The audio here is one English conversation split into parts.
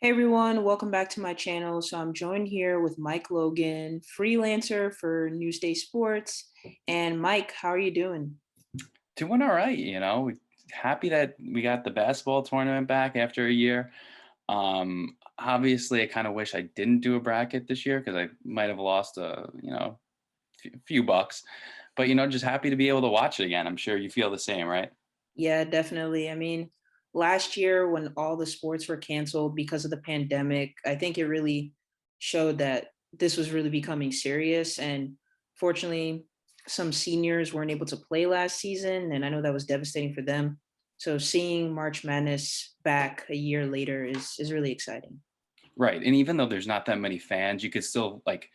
Hey everyone, welcome back to my channel. So I'm joined here with Mike Logan, freelancer for Newsday Sports. And Mike, how are you doing? Doing all right, happy that we got the basketball tournament back after a year. Obviously, I kind of wish I didn't do a bracket this year because I might have lost few bucks. But just happy to be able to watch it again. I'm sure you feel the same, right? Yeah, definitely. I mean, last year when all the sports were canceled because of the pandemic, I think it really showed that this was really becoming serious. And fortunately, some seniors weren't able to play last season, and I know that was devastating for them. So seeing March Madness back a year later is really exciting. Right. And even though there's not that many fans, you could still like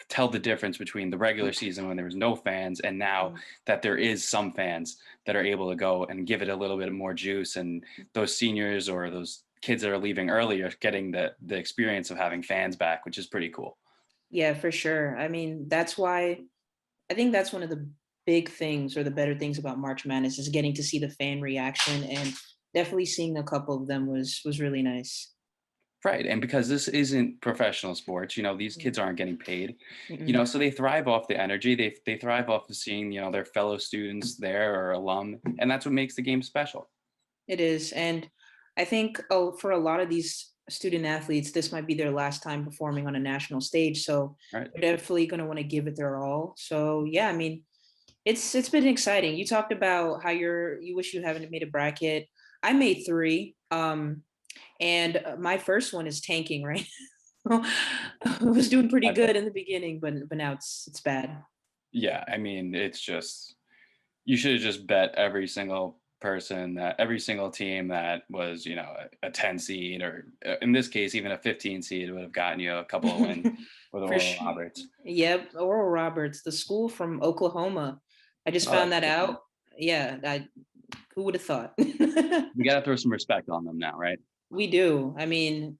tell the difference between the regular season when there was no fans and now that there is some fans that are able to go and give it a little bit more juice, and those seniors or those kids that are leaving early are getting the experience of having fans back, which is pretty cool. Yeah, for sure. I mean, that's why I think that's one of the big things or the better things about March Madness is getting to see the fan reaction, and definitely seeing a couple of them was really nice. Right. And because this isn't professional sports, these Mm, kids aren't getting paid, mm-mm. so they thrive off the energy. They thrive off of seeing, their fellow students there or alum. And that's what makes the game special. It is, and I think for a lot of these student athletes, this might be their last time performing on a national stage, so Right. they're definitely going to want to give it their all. So yeah, I mean, it's been exciting. You talked about how you wish you haven't made a bracket. I made three. And my first one is tanking, right? I was doing pretty I bet. good in the beginning, but now it's bad. Yeah. I mean, it's just, you should have just bet every single team that was, a 10 seed, or in this case, even a 15 seed would have gotten you a couple of wins with For Oral sure. Roberts. Yep, Oral Roberts, the school from Oklahoma. I just Oh, found that's that good. out. Yeah, who would have thought? We got to throw some respect on them now, right? We do. I mean,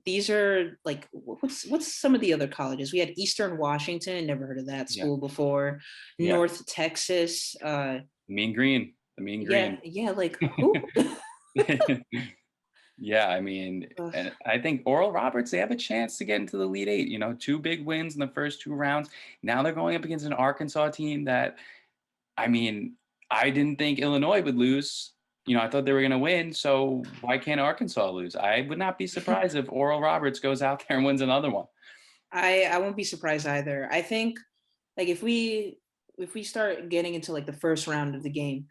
these are like what's some of the other colleges? We had Eastern Washington, never heard of that Yeah. school before. Yeah. North Texas. Mean Green, the Mean Yeah, Green. yeah, like who? Yeah, I mean, and I think Oral Roberts, they have a chance to get into the Elite Eight. Two big wins in the first two rounds. Now they're going up against an Arkansas team that, I mean, I didn't think Illinois would lose. I thought they were going to win. So why can't Arkansas lose? I would not be surprised if Oral Roberts goes out there and wins another one. I won't be surprised either. I think like if we start getting into like the first round of the game,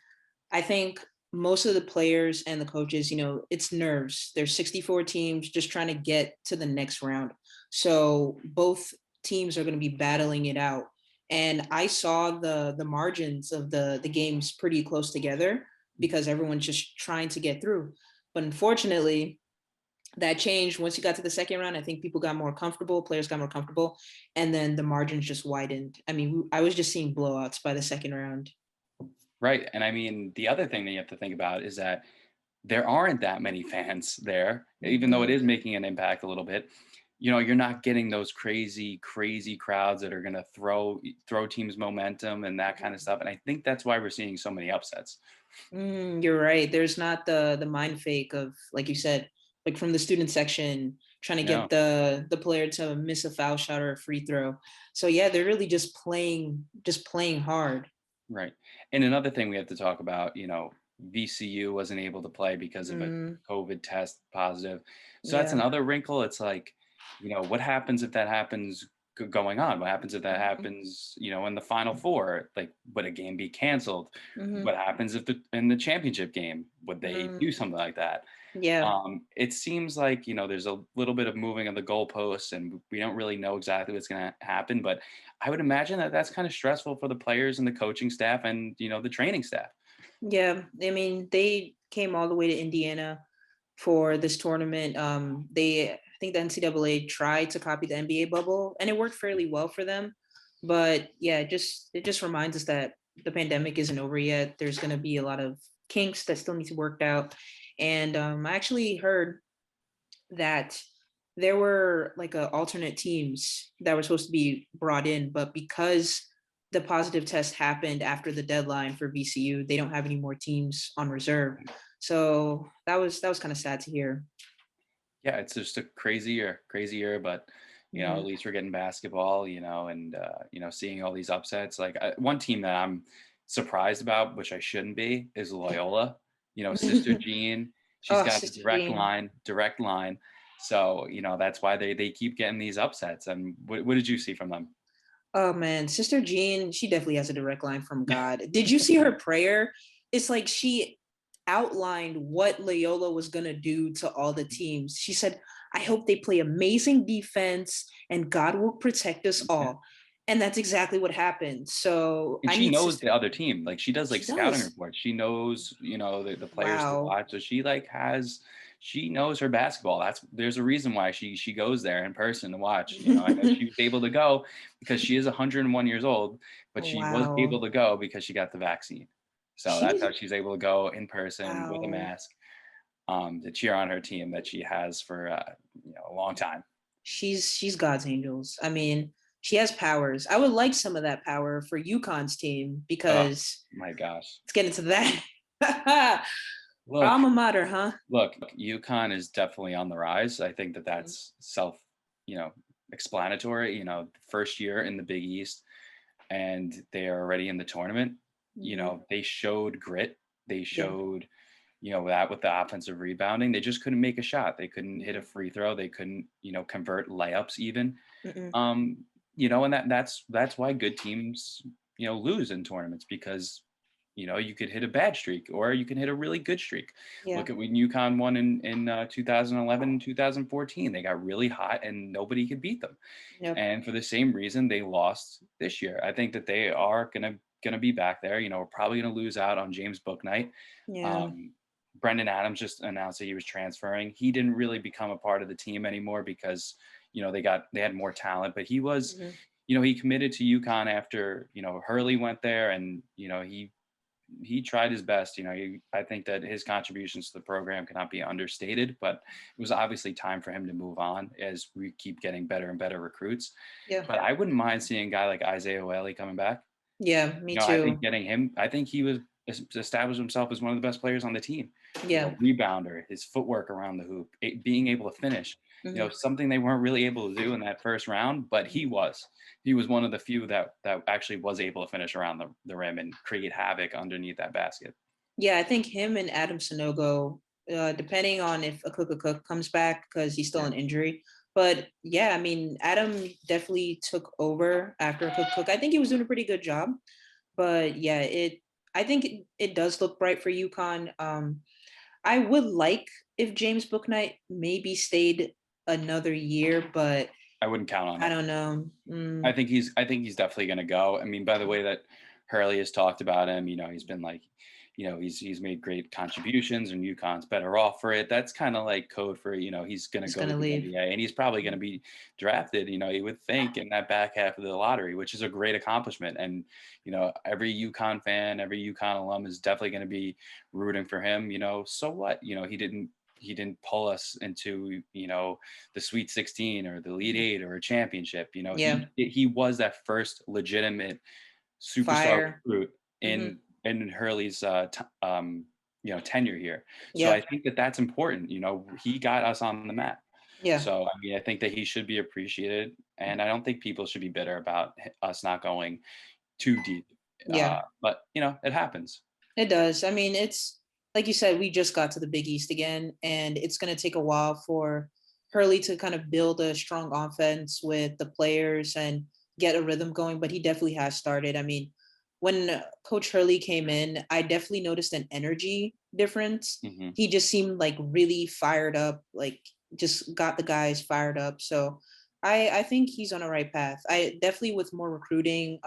I think most of the players and the coaches, it's nerves. There's 64 teams just trying to get to the next round. So both teams are going to be battling it out. And I saw the margins of the games pretty close together because everyone's just trying to get through. But unfortunately, that changed once you got to the second round. I think people got more comfortable, players got more comfortable, and then the margins just widened. I mean, I was just seeing blowouts by the second round. Right. And I mean, the other thing that you have to think about is that there aren't that many fans there, even though it Mhm. is making an impact a little bit. You're not getting those crazy, crazy crowds that are going to throw teams momentum and that kind of stuff. And I think that's why we're seeing so many upsets. You're right. There's not the mind fake of, like you said, like from the student section trying to No, get the player to miss a foul shot or a free throw. So yeah, they're really just playing hard. right. And another thing we have to talk about, VCU wasn't able to play because of a Mm, COVID test positive. So that's yeah. another wrinkle. It's like, what happens if that happens going on? What happens if that Mhm, happens, in the Final Four? Like, would a game be canceled? mhm, What happens if in the championship game, would they mm, do something like that? yeah. It seems like, there's a little bit of moving of the goalposts, and we don't really know exactly what's going to happen. But I would imagine that that's kind of stressful for the players and the coaching staff and, the training staff. Yeah. I mean, they came all the way to Indiana for this tournament. I think the NCAA tried to copy the NBA bubble, and it worked fairly well for them. But yeah, it just reminds us that the pandemic isn't over yet. There's going to be a lot of kinks that still need to be worked out. And I actually heard that there were like alternate teams that were supposed to be brought in, but because the positive test happened after the deadline for VCU, they don't have any more teams on reserve. So that was kind of sad to hear. Yeah, it's just a crazy year, but at Mhm. least we're getting basketball, and seeing all these upsets. Like one team that I'm surprised about, which I shouldn't be, is Loyola. Sister Jean, she's Oh, got a Sister Jean. direct line. So that's why they keep getting these upsets. And what did you see from them? Oh man, Sister Jean, she definitely has a direct line from God. Did you see her prayer? It's like she outlined what Loyola was going to do to all the teams. She said, I hope they play amazing defense and God will protect us Yeah. all. And that's exactly what happened. So And I she need knows Sister. the other team. Like she does like She scouting does. reports. She knows, the players to Wow. watch. So she knows her basketball. There's a reason why she goes there in person to watch. I know she was able to go because she is 101 years old, but she was Wow. able to go because she got the vaccine. So that's She's how she's able to go in person with a wow. mask to cheer on her team that she has for a long time. She's God's angels. I mean, she has powers. I would like some of that power for UConn's team Oh because my gosh. let's get into that. Look, Alma mater, huh? Look, UConn is definitely on the rise. I think that Mhm. that's you know, explanatory. First year in the Big East, and they are already in the tournament. Mhm. They showed grit. They Yeah. showed, that with the offensive rebounding, they just couldn't make a shot. They couldn't hit a Mhm. free throw. They couldn't, convert layups even. Mm-mm. Um, and that's why good teams, lose in tournaments because you could hit a bad streak or you can hit a really good streak. Yeah. Look at when UConn won in 2011 and 2014. They got really hot and nobody could beat them. Yep. And for the same reason, they lost this year. I think that they are gonna be back there. We're probably gonna lose out on James Booknight. Yeah. Um, Brendan Adams just announced that he was transferring. He didn't really become a part of the team anymore because they had more talent. But he was, Mhm. he committed to UConn after Hurley went there, and he tried his best. I think that his contributions to the program cannot be understated, but it was obviously time for him to move on as we keep getting better and better recruits. Yeah. But I wouldn't mind seeing a guy like Isaiah Whaley coming back. Yeah. Me I think too. getting him, I think he was established himself as one of the best players on the team. Yeah. Rebounder, his footwork around the hoop, being able to finish. Mhm. Something they weren't really able to do in that first round, but he Mhm. was. He was one of the few that actually was able to finish around the rim and create havoc underneath that basket. Yeah, I think him and Adam Sanogo, depending on if Akuka Cook comes back because he's still Yeah. an injury. But yeah, I mean, Adam definitely took over after Akuka Cook. I think he was doing a pretty good job. But yeah, I think it does look bright for UConn. I would like if James Booknight maybe stayed another year, but I wouldn't count on I it. don't know. I think he's definitely going to go. I mean, by the Mm, way that Hurley has talked about him, he's been like, he's made great contributions, and UConn's better off for it. That's kind of like code for he's going to he's go to gonna the leave. NBA, and he's probably going to Mhm. be drafted. You would think in that back half of the lottery, which is a great accomplishment. And every UConn fan, every UConn alum is definitely going to be rooting for him. So what? He didn't pull us into the Sweet 16 or the Elite Mhm. Eight or a championship. Yeah, He was that first legitimate superstar fire. recruit Hmm. in Hurley's tenure here. So Yeah, I think that that's important. He got us on the map. yeah, So I mean, I think that he should be appreciated, and I don't think people should be bitter about us not going too deep. yeah. But it happens. It does. I mean, it's like you said, we just got to the Big East again, and it's going to take a while for Hurley to kind of build a strong offense with the players and get a rhythm going. But he definitely has started. I mean, when Coach Hurley came in, I definitely noticed an energy difference. Hmm. He just seemed like really fired up, like just got the guys fired up. So I think he's on the right path. I definitely with more recruiting.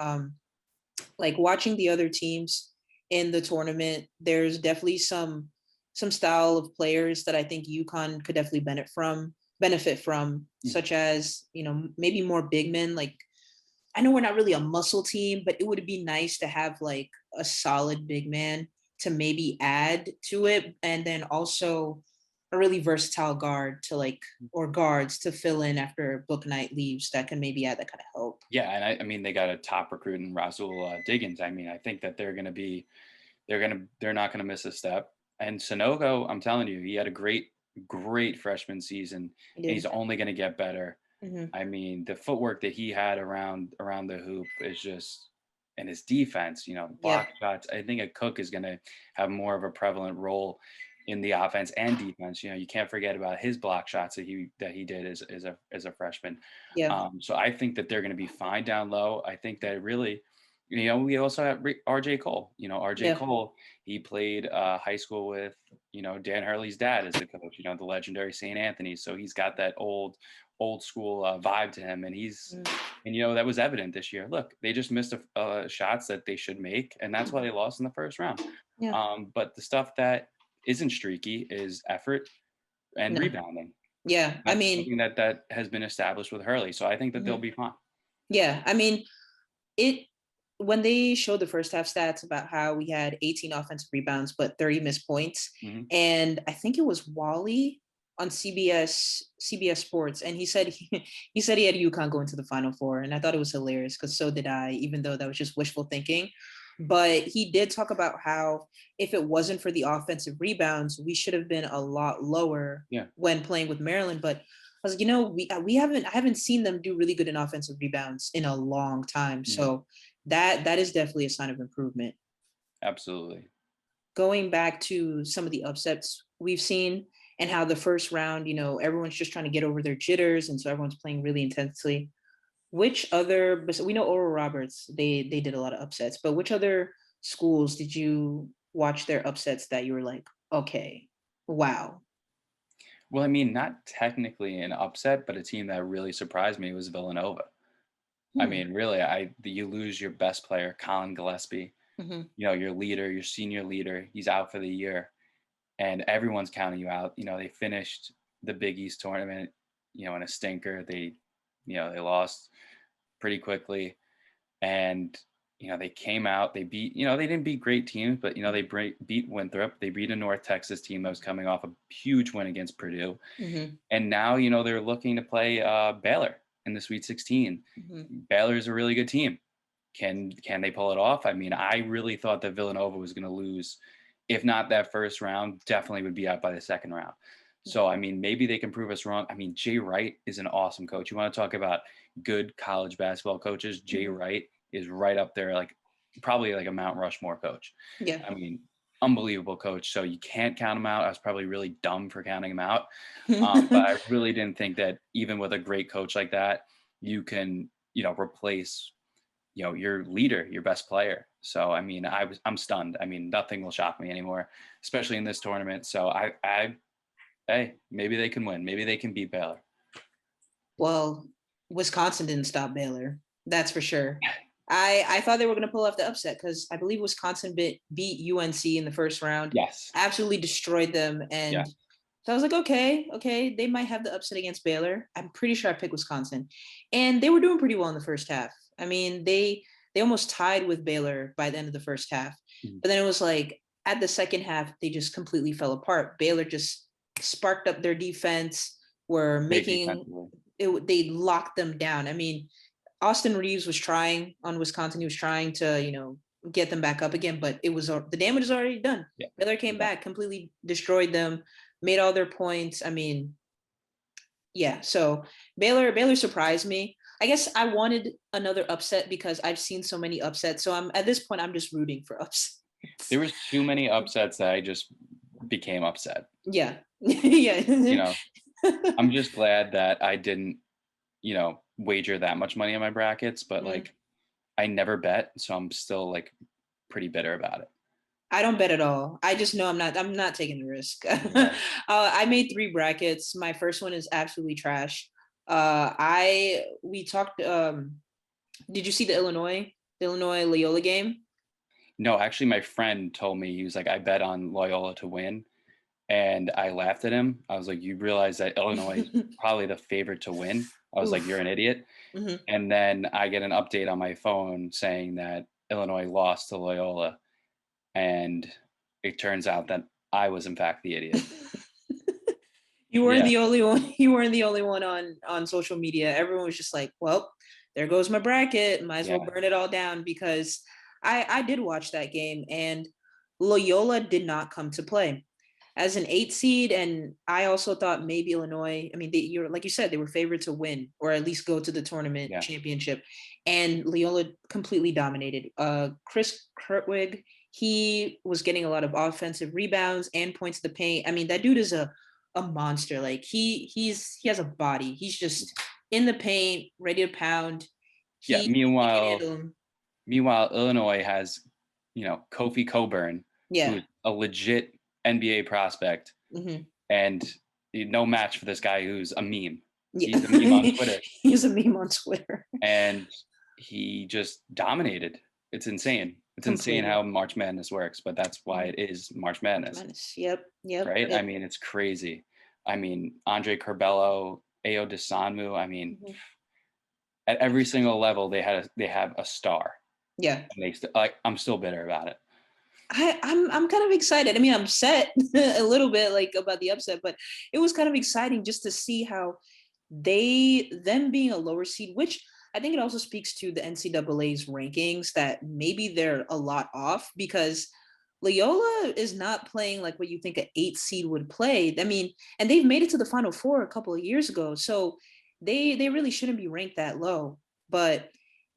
Like watching the other teams in the tournament, there's definitely some style of players that I think UConn could definitely benefit from, such as maybe more big men. Like I know we're not really a muscle team, but it would be nice to have like a solid big man to maybe add to it, and then also a really versatile guard to like or guards to fill in after Book Night leaves that can maybe add that kind of help. Yeah, and I mean they got a top recruit in Rasul Diggins. I mean, I think that they're not going to miss a step. And Sonogo, I'm telling you, he had a great great freshman season, He and he's did. only going to get better. Hmm. I mean, the footwork that he had around the hoop is just, and his defense, Yep. block shots. I think a Cook is going to have more of a prevalent role in the offense and defense. You can't forget about his block shots that he did as a freshman. Yeah. So I think that they're going to be fine down low. I think that really, we also have R.J. Cole. R.J. Yeah. Cole. He played high school with Dan Hurley's dad as the coach. The legendary St. Anthony. So he's got that old school vibe to him, and Mm. that was evident this year. Look, they just missed shots that they should make, and that's why they lost in the first round. Yeah. But the stuff that isn't streaky is effort and No. rebounding. Yeah. I That's mean, something that has been established with Hurley. So I think that they'll mhm. be fine. Yeah. I mean, it when they showed the first half stats about how we had 18 offensive rebounds but 30 missed points, Hmm. and I think it was Wally on CBS Sports, and he said he said he had UConn going to the Final Four, and I thought it was hilarious because so did I, even though that was just wishful thinking. But he did talk about how if it wasn't for the offensive rebounds, we should have been a lot lower Yeah. when playing with Maryland. But I was like, I haven't seen them do really good in offensive rebounds in a long time. Mhm. So that is definitely a sign of improvement. Absolutely. Going back to some of the upsets we've seen and how the first round, everyone's just trying to get over their jitters, and so everyone's playing really intensely. Which other, we know Oral Roberts, they did a lot of upsets, but which other schools did you watch their upsets that you were like, okay, wow? Well, I mean, not technically an upset, but a team that really surprised me was Villanova. I Hmm. mean, really, you lose your best player, Colin Gillespie. Hmm. Your leader, your senior leader. He's out for the year, and everyone's counting you out. They finished the Big East tournament, in a stinker. They lost pretty quickly, and they came out. They beat. They didn't beat great teams, but they beat Winthrop. They beat a North Texas team that was coming off a huge win against Purdue, Hmm. and now they're looking to play Baylor in the Sweet 16. Hmm. Baylor's a really good team. Can they pull it off? I mean, I really thought that Villanova was going to lose, if not that first round, definitely would be out by the second round. So I mean, maybe they can prove us wrong. I mean, Jay Wright is an awesome coach. You want to talk about good college basketball coaches? Jay Hmm. Wright is right up there, like probably like a Mount Rushmore coach. Yeah. I mean, unbelievable coach. So you can't count him out. I was probably really dumb for counting him out, but I really didn't think that even with a great coach like that, you can replace your leader, your best player. So I mean, I'm stunned. I mean, nothing will shock me anymore, especially in this tournament. So hey, maybe they can win. Maybe they can beat Baylor. Well, Wisconsin didn't stop Baylor. That's for sure. I thought they were going to pull off the upset because I believe Wisconsin beat UNC in the first round, Yes. absolutely destroyed them. Yeah. And so I was like, okay, they might have the upset against Baylor. I'm pretty sure I picked Wisconsin. And they were doing pretty well in the first half. I mean, they almost tied with Baylor by the end of the first half. Mhm. But then it was like at the second half, they just completely fell apart. Baylor just sparked up their defense, were Great making defensively. they locked them down. I mean, Austin Reeves was trying on Wisconsin. He was trying to, get them back up again, but it was the damage is already done. Yeah. Baylor came back, completely destroyed them, made all their points. I mean, yeah. So Baylor surprised me. I guess I wanted another upset because I've seen so many upsets. So I'm at this point, I'm just rooting for upsets. There was too many upsets that I just became upset. Yeah. Yeah. I'm just glad that I didn't, wager that much money on my brackets, but like I never bet, so I'm still like pretty bitter about it. I don't bet at all. I just know I'm not taking the risk. Yeah. I made 3 brackets. My first one is absolutely trash. We talked did you see the Illinois Loyola game? No, actually my friend told me, he was like, I bet on Loyola to win. And I laughed at him. I was like, you realize that Illinois is probably the favorite to win? I was like, you're Oof. an idiot. Hmm. And then I get an update on my phone saying that Illinois lost to Loyola. And it turns out that I was in fact the idiot. You weren't Yeah. the only one. You weren't the only one on social media. Everyone was just like, "Well, there goes my bracket. Might as well Yeah. burn it all down." Because I did watch that game, and Loyola did not come to play. as an 8 seed, and I also thought maybe Illinois. I mean, you're like you said, they were favored to win or at least go to the tournament Yeah. championship, and Loyola completely dominated. Chris Kurtwig, he was getting a lot of offensive rebounds and points to the paint. I mean, that dude is a monster. Like he has a body. He's just in the paint, ready to pound. Yeah. He can handle him. Meanwhile, Illinois has, Kofi Coburn, Yeah. who's a legit NBA prospect, Hmm. and no match for this guy who's a meme. Yeah. He's a meme on Twitter, He's a meme on Twitter. and he just dominated. It's insane. It's insane how Completely. March Madness works, but that's why it is March Madness, Menace. Yep. Yep. right? I Yep. mean, it's crazy. I mean, Andre Curbelo, Ao Desanmu. I mean, Mhm. at every single level, they have a star. Yeah. And I'm still bitter about it. I'm kind of excited. I mean, I'm upset a little bit like about the upset, but it was kind of exciting just to see how them being a lower seed, which I think it also speaks to the NCAA's rankings that maybe they're a lot off because Loyola is not playing like what you think an 8 seed would play. I mean, and they've made it to the Final Four a couple of years ago, so they really shouldn't be ranked that low. But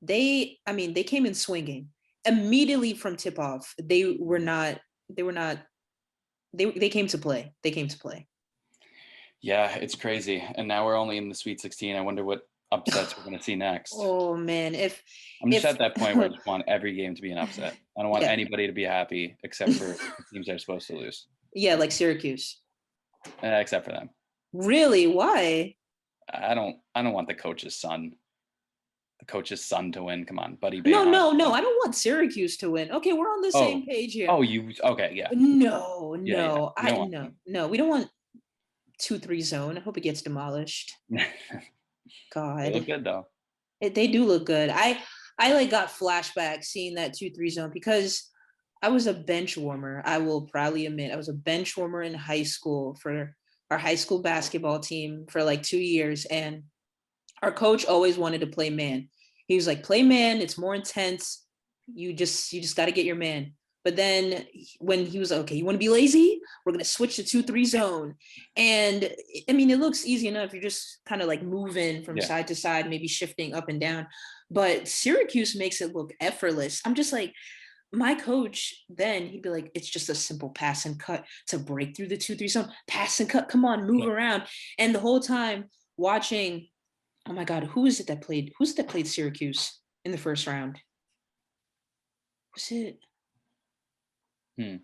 I mean, they came in swinging immediately from tip off. They came to play. They came to play. Yeah, it's crazy. And now we're only in the Sweet 16. I wonder what upsets we're going to see next. Oh man, I'm just if at that point where I just want every game to be an upset. I don't want yeah. anybody to be happy except for the teams they're supposed to lose. Yeah, like Syracuse. Except for them. Really? Why? I don't want the coach's son to win. Come on, Buddy No, Boeheim. no. I don't want Syracuse to win. Okay, we're on the same page here. Okay, yeah. No, Yeah. no. We don't want 2-3 zone. I hope it gets demolished. God. They look good though. They do look good. I like got flashbacks seeing that 2-3 zone because I was a bench warmer. I will proudly admit I was a bench warmer in high school for our high school basketball team for like 2 years, and our coach always wanted to play man. He was like, play man, it's more intense. You just got to get your man. But then when he was like, okay, you want to be lazy? We're going to switch to 2-3 zone. And I mean, it looks easy enough. You're just kind of like moving from side to side, maybe shifting up and down. But Syracuse makes it look effortless. I'm just like, my coach, then he'd be like, it's just a simple pass and cut to break through the 2-3 zone. Pass and cut. Come on, move around. And the whole time watching, oh my God, who's it that played Syracuse in the first round? Was it? San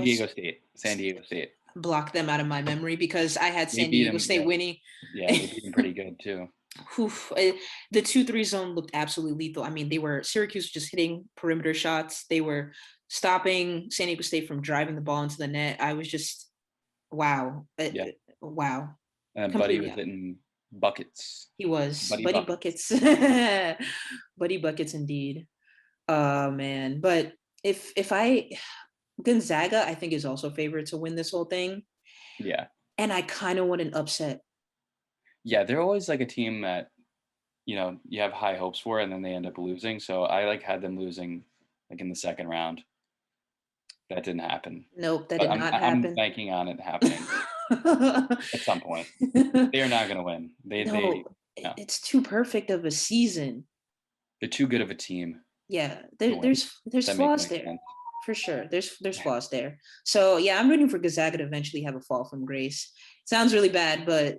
Diego State. San Diego State. Blocked them out of my memory because I had San Diego State winning. Yeah, they beat them pretty good too. The 2-3 zone looked absolutely lethal. I mean, Syracuse was just hitting perimeter shots. They were stopping San Diego State from driving the ball into the net. I was just, wow. Wow. And Buddy was hitting buckets. He was. Buddy buckets. Buddy buckets indeed. Oh man. But if Gonzaga, I think, is also favored to win this whole thing. Yeah. And I kind of want an upset. Yeah, they're always like a team that, you have high hopes for, and then they end up losing. So I had them losing like in the second round. That didn't happen. Nope, that did not happen. I'm banking on it happening at some point. They are not going to win. It's too perfect of a season. They're too good of a team. Yeah, there's flaws there. Sense. For sure. There's flaws there. So yeah, I'm rooting for Gonzaga to eventually have a fall from grace. Sounds really bad, but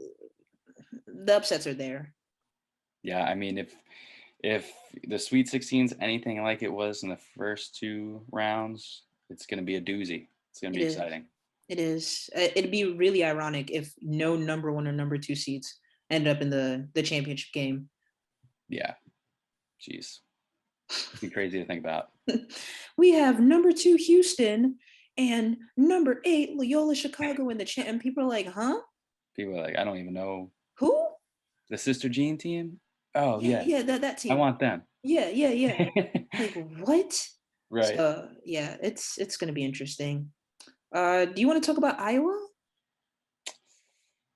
the upsets are there. Yeah, I mean, if the Sweet 16's anything like it was in the first 2 rounds, it's going to be a doozy. It's going to be exciting. It is. It'd be really ironic if no number 1 or number 2 seeds end up in the championship game. Yeah. Jeez. It'd be crazy to think about. We have number 2 Houston and number 8 Loyola Chicago in the champ, and people are like, huh? People are like, I don't even know. Who? The Sister Jean team? Oh yeah. Yeah, that team. I want them. Yeah. Like what? Right. So yeah, it's gonna be interesting. Do you want to talk about Iowa?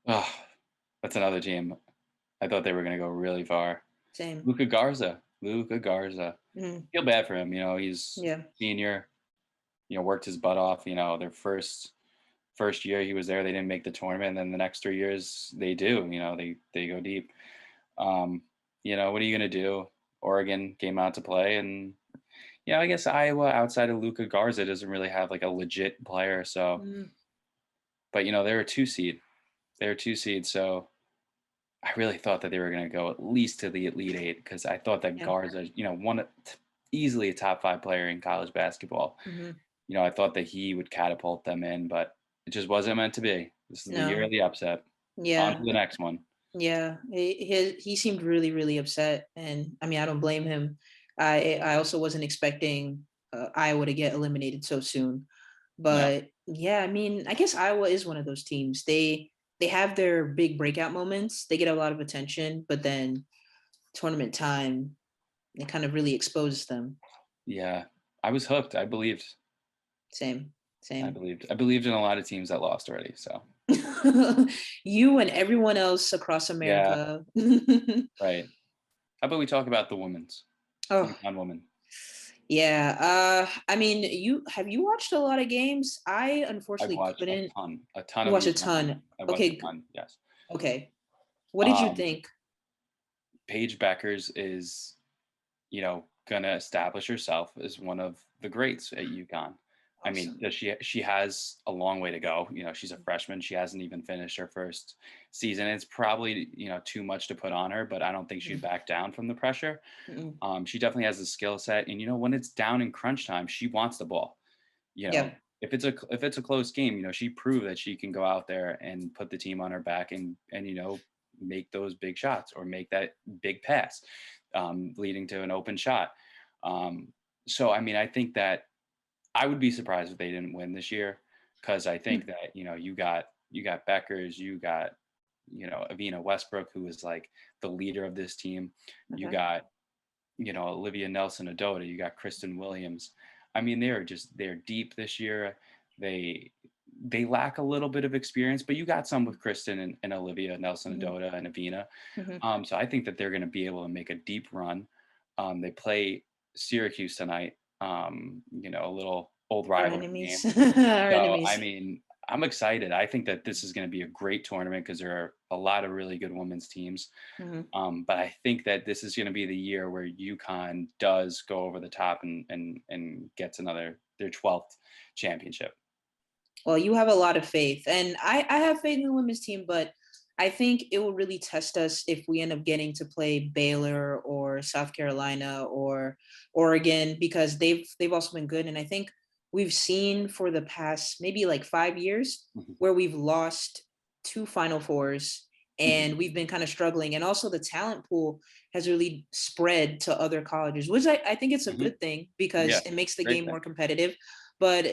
Oh, that's another team. I thought they were gonna go really far. Same. Luka Garza. Mm-hmm. Feel bad for him. He's senior. worked his butt off. Their first year he was there, they didn't make the tournament, and then the next 3 years they do. They go deep. What are you gonna do? Oregon came out to play, and I guess Iowa, outside of Luka Garza, doesn't really have like a legit player. So, Mm, but they're a 2 seed. They're a 2 seed, so I really thought that they were going to go at least to the Elite Eight because I thought that yeah. Garza, easily a top 5 player in college basketball. Hmm. I thought that he would catapult them in, but it just wasn't meant to be. This is the year No. of the upset. On to Yeah. the next one. Yeah. He seemed really, really upset, and I mean, I don't blame him. I also wasn't expecting Iowa to get eliminated so soon. No. But yeah, I mean, I guess Iowa is one of those teams. They have their big breakout moments. They get a lot of attention, but then tournament time, it kind of really exposes them. Yeah. I was hooked. I believed. Same, I same. believed. I believed in a lot of teams that lost already. So You and everyone else across yeah. America. Right. How about we talk about the women's Oh, UConn women? yeah. I mean, you watched a lot of games? I I've unfortunately watched couldn't. a ton You of watched a UConn. ton. I watched a Okay, ton. Yes. okay. What did you Um, think? Paige Beckers is, gonna establish herself as one of the greats at UConn. I mean, Awesome. she has a long way to go. She's a freshman. She hasn't even finished her first season. It's probably, too much to put on her, but I don't think she'd Mm, back down from the pressure. mm-mm. She definitely has the skill set, and when it's down in crunch time, she wants the ball. Yeah. If it's a close game, she proved that she can go out there and put the team on her back and make those big shots or make that big pass, leading to an open shot. So I mean, I think that I would be surprised if they didn't win this year because I think Mm, that you got Beckers, you got Avina Westbrook, who is like the leader of this team. You okay. got Olivia Nelson Adota, you got Kristen Williams. I mean, they're deep this year. They they lack a little bit of experience, but you got some with Kristen and Olivia Nelson Hmm. Adota and Avina. Hmm. So I think that they're going to be able to make a deep run. They play Syracuse tonight. A little old Our rivalry game. enemies. Our So I enemies. mean, I'm excited. I think that this is going to be a great tournament because there are a lot of really good women's teams. Hmm. But I think that this is going to be the year where UConn does go over the top and gets their 12th championship. Well, you have a lot of faith, and I have faith in the women's team, but I think it will really test us if we end up getting to play Baylor or South Carolina or Oregon because they've also been good, and I think we've seen for the past maybe like 5 years Mhm, where we've lost two Final Fours mhm, and we've been kind of struggling, and also the talent pool has really spread to other colleges, which I think it's a mhm. good thing because Yeah, it makes the great game thing. more competitive, but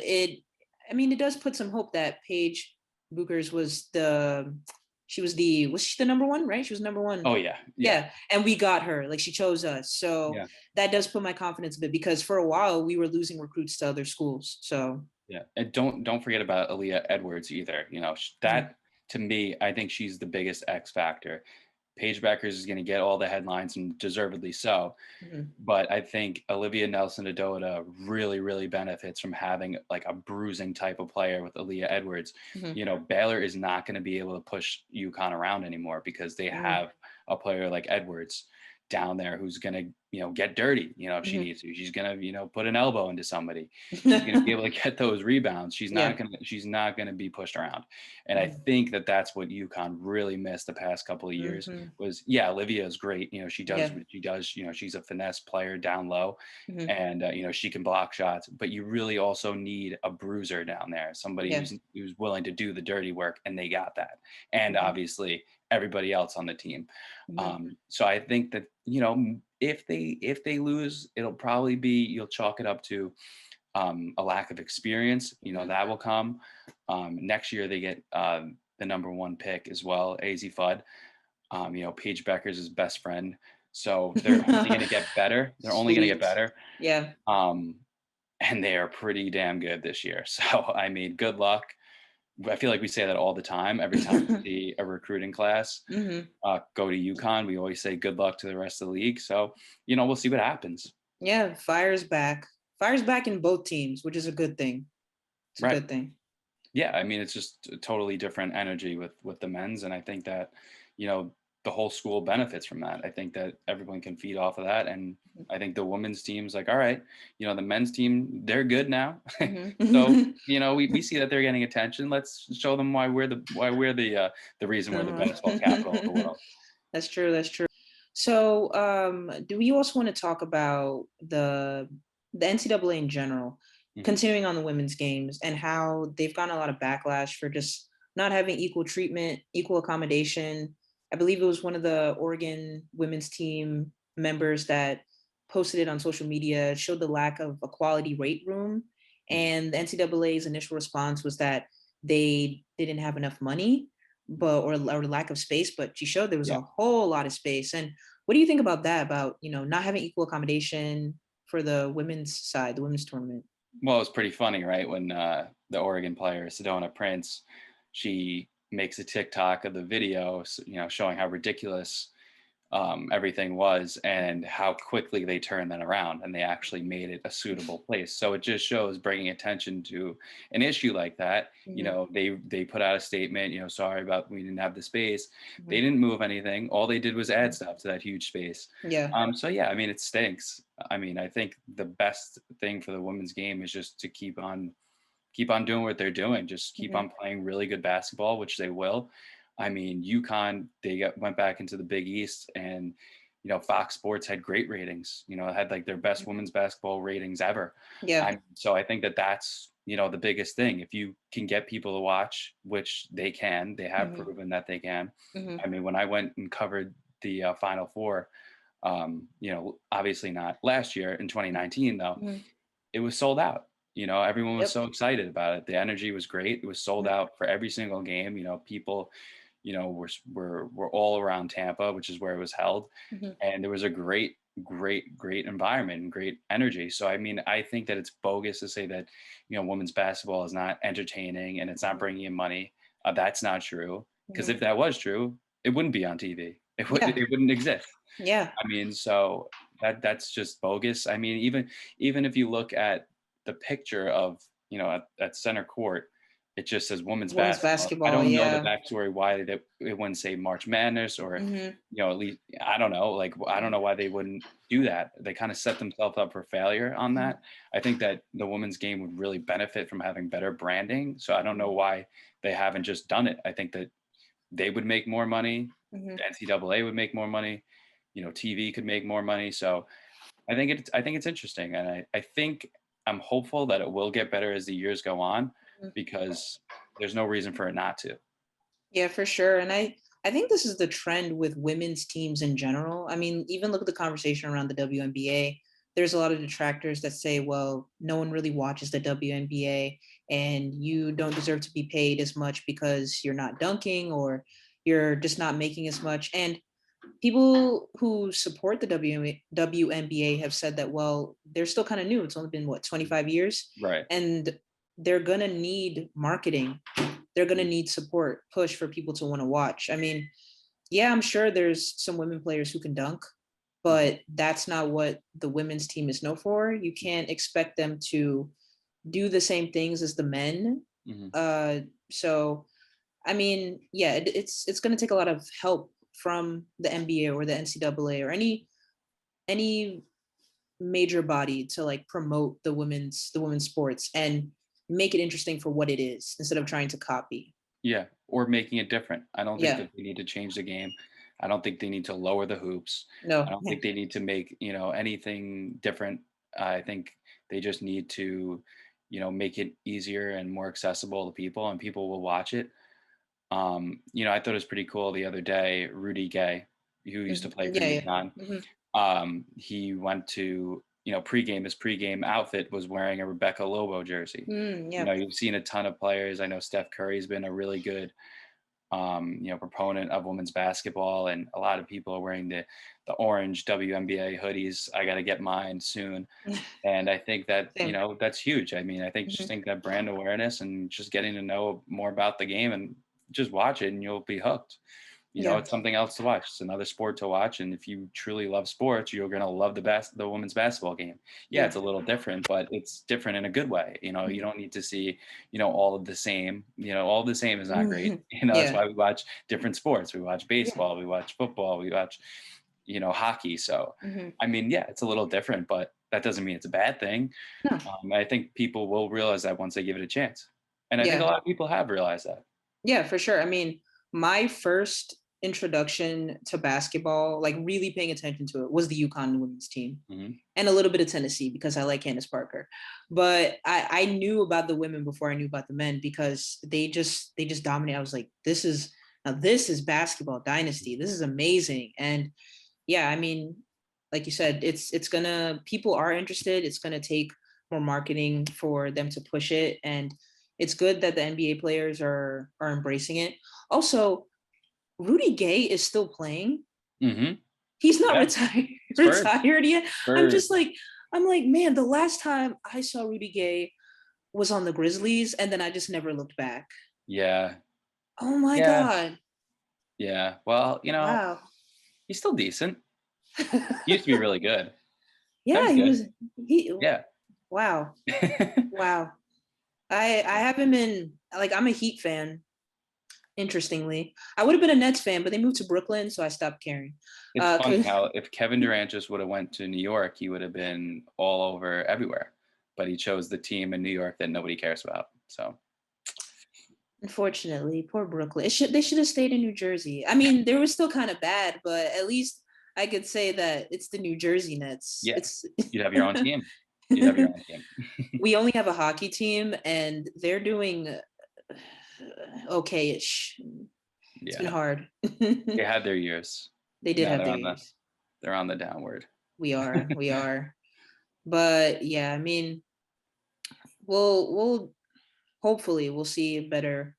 I mean, it does put some hope that Paige Buchers was she the number one, right? She was number one. Oh yeah, yeah, Yeah. And we got her. Like she chose us. So yeah, that does put my confidence a bit because for a while we were losing recruits to other schools. So yeah. And don't forget about Aaliyah Edwards either. mhm, That to me, I think she's the biggest X factor. Paige Beckers is going to get all the headlines and deservedly so. mhm, But I think Olivia Nelson Adota really, really benefits from having like a bruising type of player with Aaliyah Edwards. mhm, Baylor is not going to be able to push UConn around anymore because they mhm, have a player like Edwards down there who's going to, get dirty, if she mhm. needs to. She's going to, put an elbow into somebody. She's going to be able to get those rebounds. Yeah. She's not going to be pushed around. And I Mhm, think that that's what UConn really missed the past couple of years mhm. was, yeah, Olivia is great. She does Yeah. what she does. She's a finesse player down low, Mhm. and she can block shots. But you really also need a bruiser down there, somebody Yeah. who's willing to do the dirty work, and they got that. And Mhm, obviously everybody else on the team. mhm, So I think that if they lose, it'll probably be you'll chalk it up to a lack of experience. mhm. That will come. Next year they get the number one pick as well, AZ Fudd. Paige Becker's his best friend. So they're only going to get better. They're only going to get Sweet. better. Yeah. Um, and they are pretty damn good this year. So, I mean, good luck. I feel like we say that all the time. Every time we see a recruiting class Hmm. go to UConn, we always say good luck to the rest of the league. So, we'll see what happens. Yeah. Fire's back. fire's back in both teams, which is a good thing. It's a Right. good thing. Yeah, I mean, it's just a totally different energy with the men's, and I think that, you know, the whole school benefits from that. I think that everyone can feed off of that, and I think the women's team's like, all right, you know, the men's team, they're good now, so Mhm. you know, we see that they're getting attention. Let's show them why we're the reason we're the basketball capital of the world. That's true. That's true. So, do we also want to talk about the NCAA in general, Mhm. continuing on the women's games and how they've gotten a lot of backlash for just not having equal treatment, equal accommodation. I believe it was one of the Oregon women's team members that posted it on social media, showed the lack of a quality weight room. Mhm. And the NCAA's initial response was that they didn't have enough money, but or lack of space, but she showed there was Yeah. a whole lot of space. And what do you think about that? About, not having equal accommodation for the women's side, the women's tournament? Well, it's pretty funny, right? When the Oregon player Sedona Prince, she makes a TikTok of the video, you know, showing how ridiculous everything was and how quickly they turned that around and they actually made it a suitable place. So it just shows bringing attention to an issue like that. You Mhm, know, they put out a statement, you know, sorry about we didn't have the space. They mhm, didn't move anything. All they did was add mhm. stuff to that huge space. Yeah. So yeah, I mean, it stinks. I mean, I think the best thing for the women's game is just to keep on doing what they're doing. Just keep Mhm, on playing really good basketball, which they will. I mean, UConn, went back into the Big East, and you know, Fox Sports had great ratings. You know, it had like their best mhm. women's basketball ratings ever. Yeah. So I think that that's, you know, the biggest thing. If you can get people to watch, which they can, they have Mhm, proven that they can. mhm, I mean, when I went and covered the Final Four, you know, obviously not last year in mhm, 2019 though, mhm. it was sold out. You know, everyone was Yep. so excited about it. The energy was great. It was sold Mhm, out for every single game. You know, people, you know, were all around Tampa, which is where it was held, mhm, and there was a great environment and great energy. So I mean, I think that it's bogus to say that, you know, women's basketball is not entertaining and it's not mhm, bringing in money. That's not true. Because mhm. if that was true, it wouldn't be on TV. Yeah. It wouldn't exist. Yeah. I mean, so that's just bogus. I mean, even if you look at the picture of, you know, at center court, it just says women's Women's basketball. I basketball. don't know the Yeah. backstory why it wouldn't say March Madness or, Mhm, you know, at least I don't know. Like I don't mhm, know why they wouldn't do that. They kind of set themselves up for failure on mhm, that. I think that the women's game would really benefit from having better branding. So I don't know mhm, why they haven't just done it. I think that they would make more money. mhm. The NCAA would make more money. You know, TV could make more money. So I think it's interesting, and I think I'm hopeful that it will get better as the years go on, Mhm. because there's no reason for it not to. Yeah, for sure. And I think this is the trend with women's teams in general. I mean, even look at the conversation around the WNBA. There's a lot of detractors that say, well, no one really watches the WNBA and you don't deserve to be paid as much because you're not dunking or you're just not making as much. And people who support the WNBA have said that, well, they're still kind of new. It's only been what, 25 years, Right. and they're going to need marketing. They're going to Mhm. need support, push for people to want to watch. I mean, yeah, I'm sure there's some women players who can dunk, Mhm. but that's not what the women's team is known for. You can't expect them to do the same things as the men. Mhm. Uh, so I mean, yeah, it's going to take a lot of help from the NBA or the NCAA or any major body to like promote the women's sports and make it interesting for what it is instead of trying to copy. Yeah, or making it different. I don't think Yeah. that they need to change the game. I don't think they need to lower the hoops. I No. don't Yeah. think they need to make, you know, anything different. I think they just need to, you know, make it easier and more accessible to people, and people will watch it. You know, I thought it was pretty cool the other day. Rudy Gay, who used to Mhm. play for Yeah. Yeah. UConn, Mhm. he went to, you know, pregame. His pregame outfit was wearing a Rebecca Lobo jersey. You Yeah. know, you've seen a ton of players. I know Steph Curry's been a really good, you know, proponent of women's basketball, and a lot of people are wearing the orange WNBA hoodies. I got to get mine soon. And I think that, you Same. know, that's huge. I mean, I think just Mhm. think that brand awareness and just getting to know more about the game and just watch it and you'll be hooked. You know, Yeah. it's something else to watch. It's another sport to watch, and if you truly love sports, you're gonna love the women's basketball game. Yeah, Yeah. it's a little different, but it's different in a good way. You know, you Mhm. don't need to see, all of the same. You know, all of the same is not great. Mhm. You know, that's Yeah. why we watch different sports. We watch Yeah. baseball, we watch football, we watch, hockey. So, Mhm. I mean, yeah, it's a little different, but that doesn't mean it's a bad thing. No. I think people will realize that once they give it a chance, and I think a Yeah. lot of people have realized that. Yeah, for sure. I mean, my first introduction to basketball, like really paying attention to it, was the Uconn women's team Hmm. and a little bit of Tennessee because I like Candace Parker. But I knew about the women before I knew about the men because they just dominate. I was like, this is basketball dynasty. This is amazing. And yeah, I mean, like you said, it's gonna people are interested. It's gonna take more marketing for them to push it, and it's good that the NBA players are embracing it. Also, Rudy Gay is still playing. Hmm. He's not Yeah, retired Spurs, retired yet. I'm Spurs. just like I'm like, man, the last time I saw Rudy Gay was on the Grizzlies, and then I just never looked back. Yeah, Oh my yeah, God. yeah. Well, Wow. he's still decent. He used to be really good. Now Yeah, he's he good. was he Yeah. wow. Wow. I haven't been like I'm a Heat fan. Interestingly, I would have been a Nets fan, but they moved to Brooklyn, so I stopped caring. It's funny 'Cause how if Kevin Durant just would have went to New York, he would have been all over everywhere. But he chose the team in New York that nobody cares about. So unfortunately, poor Brooklyn. They should have stayed in New Jersey. I mean, they were still kind of bad, but at least I could say that it's the New Jersey Nets. yeah, It's you'd have your own team. You'd have your own team. we only have a hockey team, and they're doing okay-ish. It's been Yeah, hard. they had their years. They did Now have they're their on the years. they're on the downward. We are. But yeah, I mean, we'll hopefully we'll see better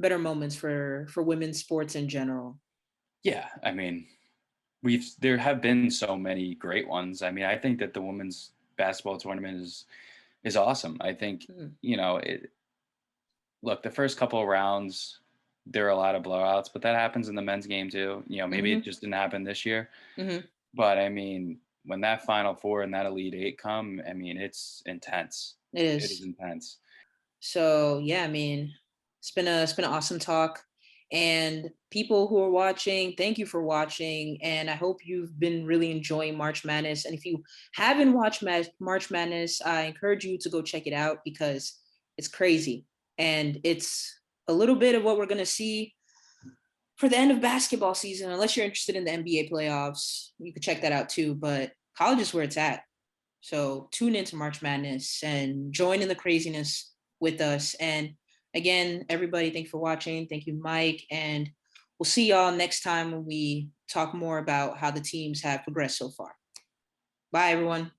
moments for women's sports in general. Yeah, I mean, there have been so many great ones. I mean, I think that the women's basketball tournament is awesome. I think, Mhm. it look, the first couple of rounds, there are a lot of blowouts, but that happens in the men's game too. Maybe it Mhm. just didn't happen this year. Mhm. But I mean, when that Final Four and that Elite Eight come, I mean, it's intense. It It is is. intense. So yeah, I mean, it's been an awesome talk. And people who are watching, thank you for watching. And I hope you've been really enjoying March Madness. And if you haven't watched March Madness, I encourage you to go check it out because it's crazy. And it's a little bit of what we're gonna see for the end of basketball season. Unless you're interested in the NBA playoffs, you could check that out too. But college is where it's at. So tune into March Madness and join in the craziness with us. And again, everybody, thank you for watching. Thank you, Mike. And we'll see y'all next time when we talk more about how the teams have progressed so far. Bye, everyone.